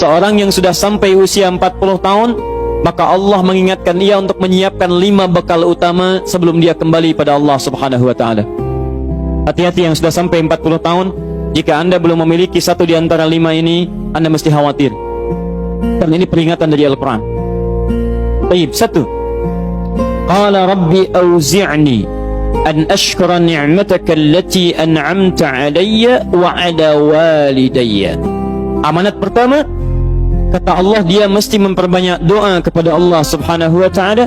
seorang yang sudah sampai usia 40 tahun, maka Allah mengingatkan ia untuk menyiapkan 5 bekal utama sebelum dia kembali pada Allah Subhanahu wa ta'ala. Hati-hati yang sudah sampai 40 tahun, jika Anda belum memiliki satu di antara 5 ini, Anda mesti khawatir, karena ini peringatan dari Al-Quran. Baik, 1. Qala Rabbi awzi'ni an ashkura ni'mataka allati an'amta alayya wa ala walidayya. Amanat pertama, kata Allah, dia mesti memperbanyak doa kepada Allah Subhanahu wa ta'ala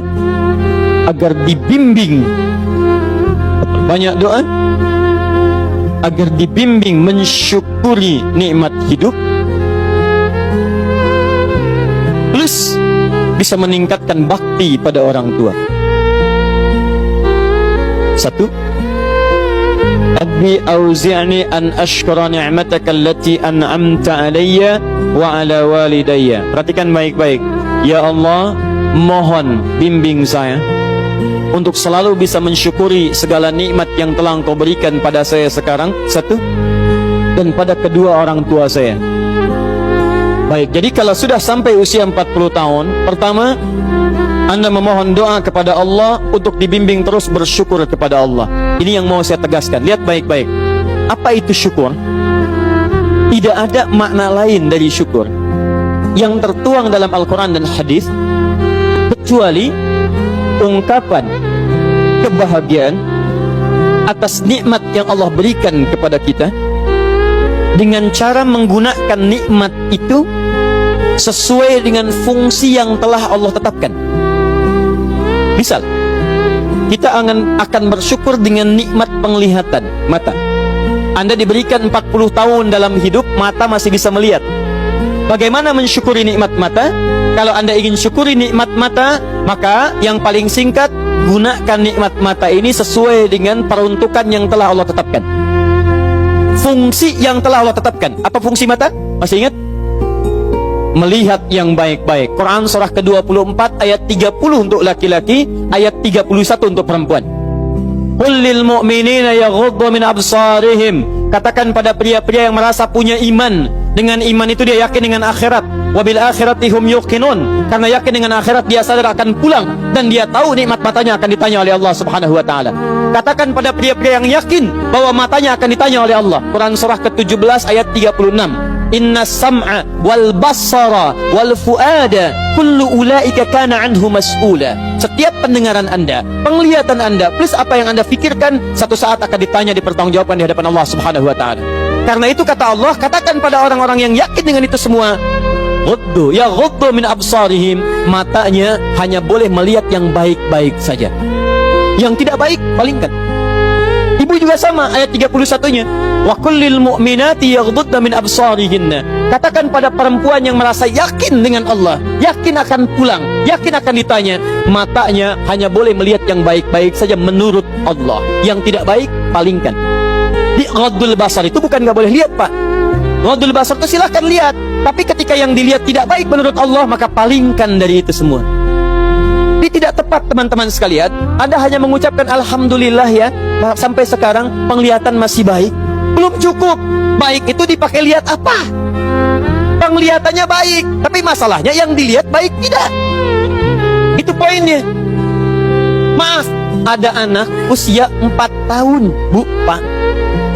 agar dibimbing. Banyak doa agar dibimbing mensyukuri nikmat hidup, plus bisa meningkatkan bakti pada orang tua. 1. Rabbi auzi'ni an ashkura ni'mataka allati an'amta alayya wa ala walidayya. Perhatikan baik-baik. Ya Allah, mohon bimbing saya untuk selalu bisa mensyukuri segala nikmat yang telah Engkau berikan pada saya sekarang, 1, dan pada kedua orang tua saya. Baik, jadi kalau sudah sampai usia 40 tahun, pertama, Anda memohon doa kepada Allah untuk dibimbing terus bersyukur kepada Allah. Ini yang mau saya tegaskan. Lihat baik-baik. Apa itu syukur? Tidak ada makna lain dari syukur yang tertuang dalam Al-Quran dan hadis kecuali ungkapan kebahagiaan atas nikmat yang Allah berikan kepada kita dengan cara menggunakan nikmat itu sesuai dengan fungsi yang telah Allah tetapkan. Misal, kita akan bersyukur dengan nikmat penglihatan mata. Anda diberikan 40 tahun dalam hidup, mata masih bisa melihat. Bagaimana mensyukuri nikmat mata? Kalau Anda ingin syukuri nikmat mata, maka yang paling singkat, gunakan nikmat mata ini sesuai dengan peruntukan yang telah Allah tetapkan. Fungsi yang telah Allah tetapkan. Apa fungsi mata? Masih ingat? Melihat yang baik-baik. Quran surah ke-24 ayat 30 untuk laki-laki, ayat 31 untuk perempuan. Qul lil mu'minina yaghuddu min absarihim. Katakan pada pria-pria yang merasa punya iman. Dengan iman itu dia yakin dengan akhirat. Wabil akhirati hum yuqinun. Karena yakin dengan akhirat dia sadar akan pulang dan dia tahu nikmat matanya akan ditanya oleh Allah Subhanahu wa taala. Katakan pada pria-pria yang yakin bahwa matanya akan ditanya oleh Allah. Quran surah ke-17 ayat 36. Inna sam'a wal basara wal fuada kullu ulaika kana anhu mas'ula. Setiap pendengaran Anda, penglihatan Anda, plus apa yang Anda fikirkan, satu saat akan ditanya, dipertanggungjawabkan di hadapan Allah Subhanahu wa taala. Karena itu kata Allah, katakan pada orang-orang yang yakin dengan itu semua, ghuddu min absarihim, matanya hanya boleh melihat yang baik-baik saja. Yang tidak baik, palingkan. Ibu juga sama, ayat 31-nya. Wa kullil mu'minati yaghdudna min absarihinna. Katakan pada perempuan yang merasa yakin dengan Allah, yakin akan pulang, yakin akan ditanya, matanya hanya boleh melihat yang baik-baik saja menurut Allah. Yang tidak baik, palingkan. Di ghaddul basar itu bukan nggak boleh lihat, Pak. Ghaddul basar itu silahkan lihat, tapi ketika yang dilihat tidak baik menurut Allah, maka palingkan dari itu semua. Ini tidak tepat, teman-teman sekalian. Anda hanya mengucapkan alhamdulillah ya, sampai sekarang penglihatan masih baik. Belum cukup. Baik itu dipakai lihat apa? Penglihatannya baik, tapi masalahnya yang dilihat baik tidak. Itu poinnya. Maaf, ada anak usia 4 tahun, Bu, Pak,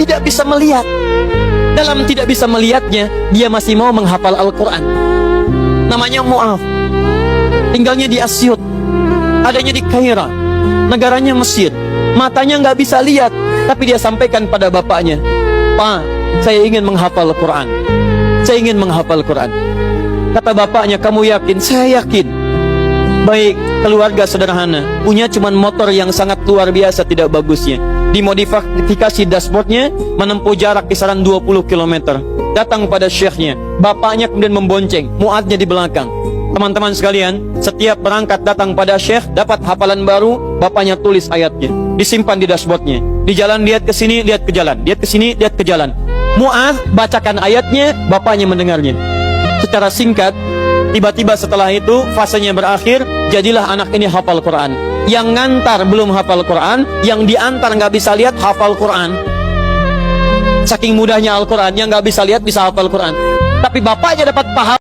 tidak bisa melihat. Dalam tidak bisa melihatnya, dia masih mau menghafal Al-Quran. Namanya Mu'af. Tinggalnya di Asyut, adanya di Kaira, negaranya Mesir. Matanya nggak bisa lihat, tapi dia sampaikan pada bapaknya, Pak, saya ingin menghafal Quran. Saya ingin menghafal Quran. Kata bapaknya, kamu yakin? Saya yakin. Baik, keluarga sederhana, punya cuman motor yang sangat luar biasa tidak bagusnya. Dimodifikasi dashboardnya, menempuh jarak kisaran 20 km. Datang pada syekhnya, bapaknya kemudian membonceng, muadnya di belakang. Teman-teman sekalian, setiap berangkat datang pada syekh, dapat hafalan baru, bapaknya tulis ayatnya, disimpan di dashboardnya. Di jalan lihat ke sini, lihat ke jalan, lihat ke sini, lihat ke jalan. Mu'adz bacakan ayatnya, bapaknya mendengarnya. Secara singkat, tiba-tiba setelah itu fasenya berakhir, jadilah anak ini hafal Quran. Yang ngantar belum hafal Quran, yang diantar nggak bisa lihat hafal Quran. Saking mudahnya Al-Quran, yang nggak bisa lihat bisa hafal Quran. Tapi bapaknya dapat paham.